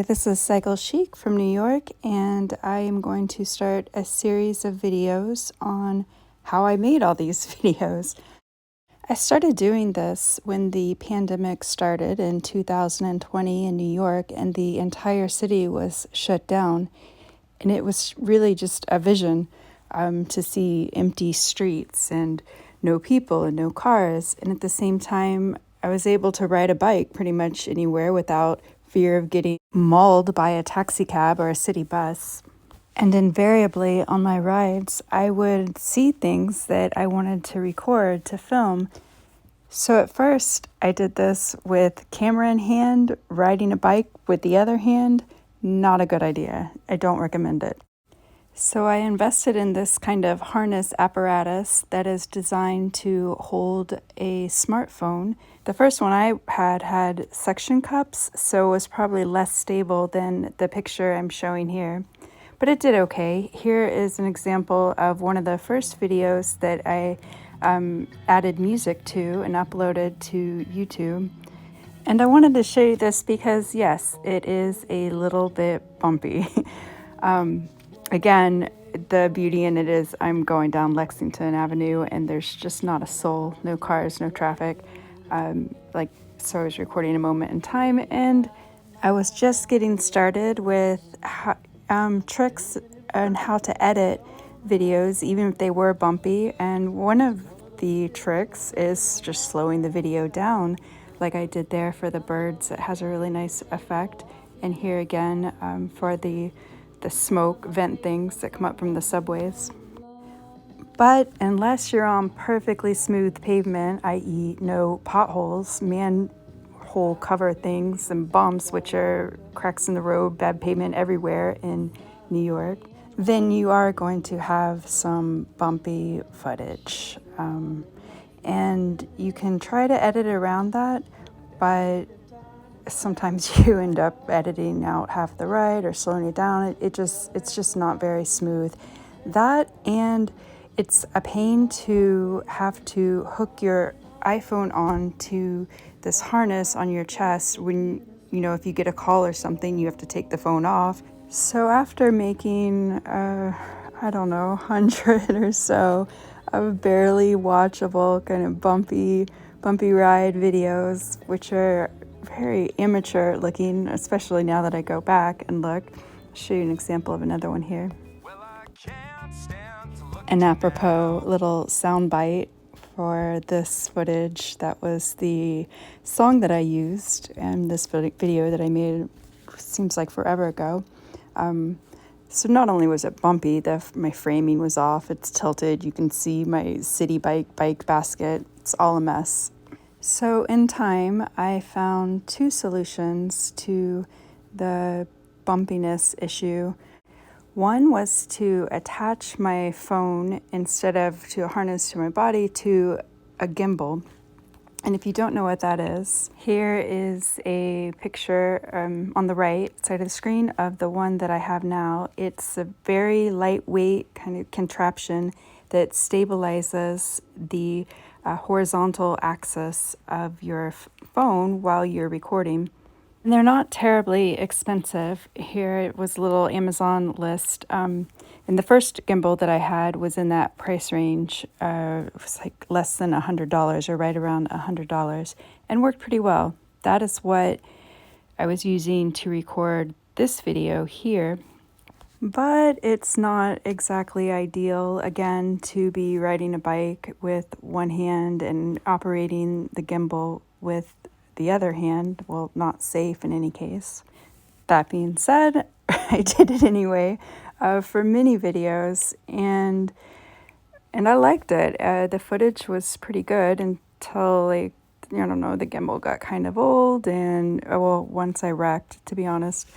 Hi, this is Cycle Chic from New York, and I am going to start a series of videos on how I made all these videos. I started doing this when the pandemic started in 2020 in New York, and the entire city was shut down. And it was really just a vision to see empty streets and no people and no cars. And at the same time, I was able to ride a bike pretty much anywhere without fear of getting mauled by a taxi cab or a city bus. And invariably on my rides, I would see things that I wanted to record, to film. So at first, I did this with camera in hand, riding a bike with the other hand. Not a good idea. I don't recommend it. So I invested in this kind of harness apparatus that is designed to hold a smartphone. The first one I had suction cups, so it was probably less stable than the picture I'm showing here. But it did okay. Here is an example of one of the first videos that I added music to and uploaded to YouTube. And I wanted to show you this because, yes, it is a little bit bumpy. Again, the beauty in it is I'm going down Lexington Avenue and there's just not a soul, no cars, no traffic. So I was recording a moment in time, and I was just getting started with tricks on how to edit videos, even if they were bumpy. And one of the tricks is just slowing the video down, like I did there for the birds. It has a really nice effect. And here again for the smoke vent things that come up from the subways. But unless you're on perfectly smooth pavement, i.e. no potholes, manhole cover things and bumps, which are cracks in the road, bad pavement everywhere in New York, then you are going to have some bumpy footage. And you can try to edit around that, but sometimes you end up editing out half the ride or slowing it down. It's just not very smooth. That, and it's a pain to have to hook your iPhone on to this harness on your chest when, if you get a call or something, you have to take the phone off. So after making, 100 or so of barely watchable kind of bumpy ride videos, which are very immature looking, especially now that I go back and look. I'll show you an example of another one here. An apropos little soundbite for this footage, that was the song that I used in this video that I made, seems like forever ago. So not only was it bumpy, my framing was off, it's tilted, you can see my city bike basket, it's all a mess. So in time, I found two solutions to the bumpiness issue. One was to attach my phone, instead of to a harness to my body, to a gimbal. And if you don't know what that is, here is a picture on the right side of the screen of the one that I have now. It's a very lightweight kind of contraption that stabilizes the horizontal axis of your phone while you're recording. And they're not terribly expensive. Here it was a little Amazon list. And the first gimbal that I had was in that price range. It was like less than $100, or right around $100, and worked pretty well. That is what I was using to record this video here. But it's not exactly ideal, again, to be riding a bike with one hand and operating the gimbal with the other hand. Well, not safe in any case. That being said, I did it anyway for many videos, and I liked it. The footage was pretty good until, the gimbal got kind of old, and once I wrecked, to be honest.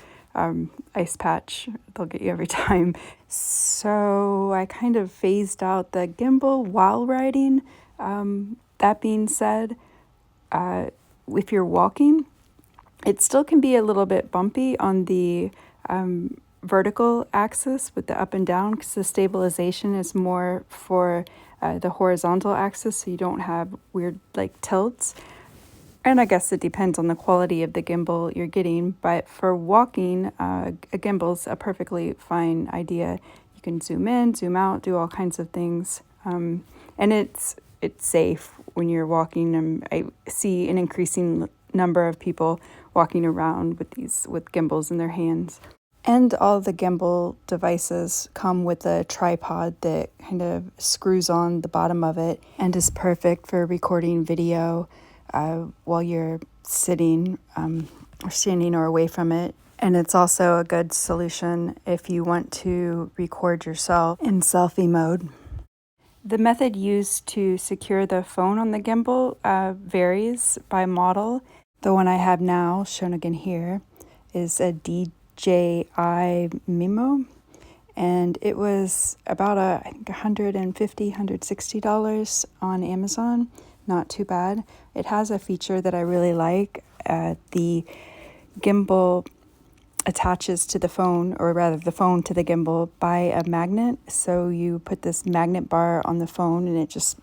Ice patch, they'll get you every time. So I kind of phased out the gimbal while riding. That being said, if you're walking, it still can be a little bit bumpy on the vertical axis with the up and down, because the stabilization is more for the horizontal axis, so you don't have weird tilts. And I guess it depends on the quality of the gimbal you're getting, but for walking, a gimbal's a perfectly fine idea. You can zoom in, zoom out, do all kinds of things, and it's safe when you're walking. I see an increasing number of people walking around with gimbals in their hands. And all the gimbal devices come with a tripod that kind of screws on the bottom of it and is perfect for recording video while you're sitting or standing or away from it. And it's also a good solution if you want to record yourself in selfie mode. The method used to secure the phone on the gimbal varies by model. The one I have now, shown again here, is a DJI Mimo, and it was about I think $160 on Amazon. Not too bad. It has a feature that I really like. The gimbal attaches to the phone, or rather the phone to the gimbal, by a magnet. So you put this magnet bar on the phone and it just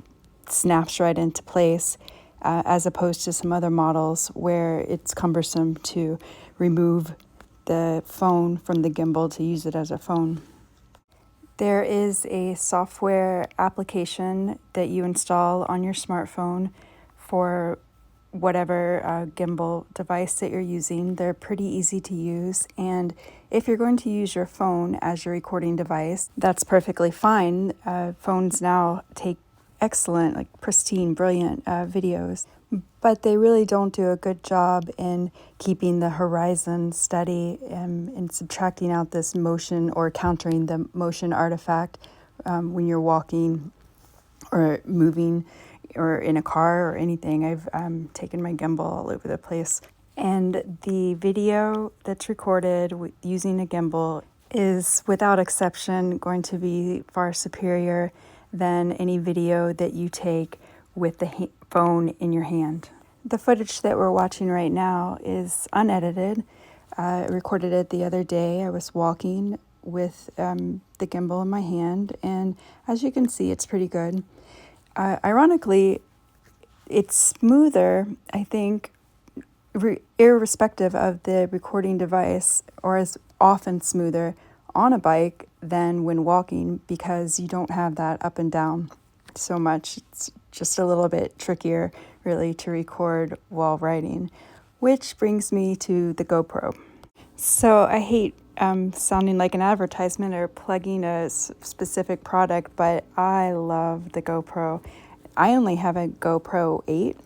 snaps right into place, as opposed to some other models where it's cumbersome to remove the phone from the gimbal to use it as a phone. There is a software application that you install on your smartphone for whatever gimbal device that you're using. They're pretty easy to use, and if you're going to use your phone as your recording device, that's perfectly fine. Phones now take excellent, like pristine, brilliant videos, but they really don't do a good job in keeping the horizon steady and subtracting out this motion or countering the motion artifact when you're walking or moving or in a car or anything. I've taken my gimbal all over the place. And the video that's recorded using a gimbal is, without exception, going to be far superior than any video that you take with the phone in your hand. The footage that we're watching right now is unedited. I recorded it the other day. I was walking with the gimbal in my hand, and as you can see, it's pretty good. Ironically, it's smoother, I think, irrespective of the recording device, or is often smoother on a bike than when walking, because you don't have that up and down so much. It's just a little bit trickier, really, to record while riding, which brings me to the GoPro. So I hate sounding like an advertisement or plugging a specific product, but I love the GoPro. I only have a GoPro 8,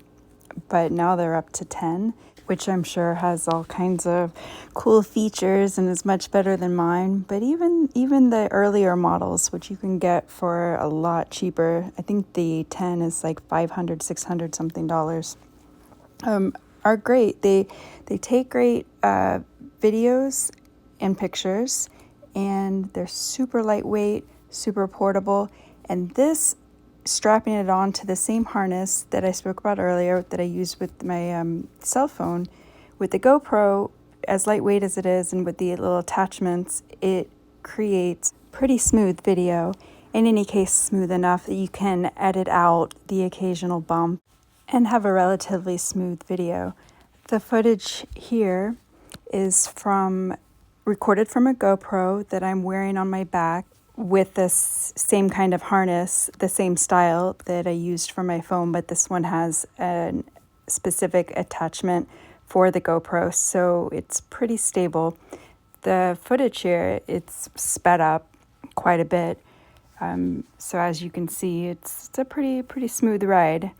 but now they're up to 10, which I'm sure has all kinds of cool features and is much better than mine. But even the earlier models, which you can get for a lot cheaper, I think the 10 is like $500, $600 something dollars, are great. They take great videos and pictures, and they're super lightweight, super portable. And this, strapping it on to the same harness that I spoke about earlier that I use with my cell phone, with the GoPro, as lightweight as it is, and with the little attachments, it creates pretty smooth video. In any case, smooth enough that you can edit out the occasional bump and have a relatively smooth video. The footage here is recorded from a GoPro that I'm wearing on my back, with this same kind of harness, the same style that I used for my phone, but this one has a specific attachment for the GoPro, so it's pretty stable. The footage here, it's sped up quite a bit, so as you can see, it's a pretty smooth ride.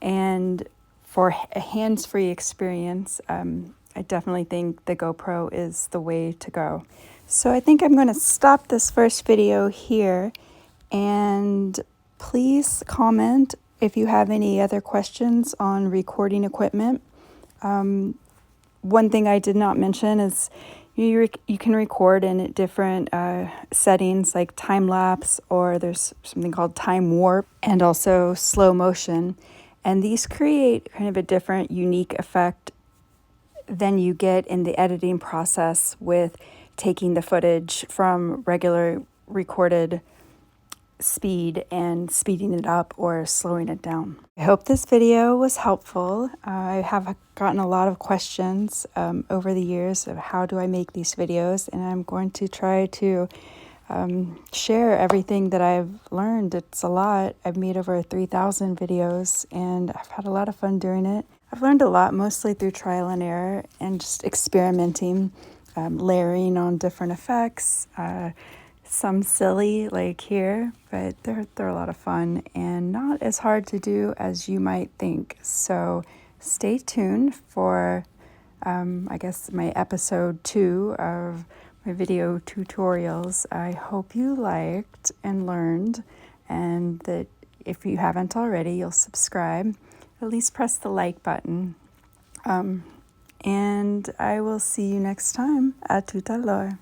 And for a hands-free experience, I definitely think the GoPro is the way to go. So I think I'm going to stop this first video here, and please comment if you have any other questions on recording equipment. One thing I did not mention is you can record in different settings, like time lapse, or there's something called time warp, and also slow motion. And these create kind of a different, unique effect than you get in the editing process with taking the footage from regular recorded speed and speeding it up or slowing it down. I hope this video was helpful. I have gotten a lot of questions over the years of how do I make these videos, and I'm going to try to share everything that I've learned. It's a lot. I've made over 3,000 videos and I've had a lot of fun doing it. I've learned a lot, mostly through trial and error and just experimenting, layering on different effects. Some silly like here, but they're a lot of fun and not as hard to do as you might think. So stay tuned for, I guess, my episode 2 of my video tutorials. I hope you liked and learned, and that if you haven't already, you'll subscribe. At least press the like button. And I will see you next time. À tout à l'heure.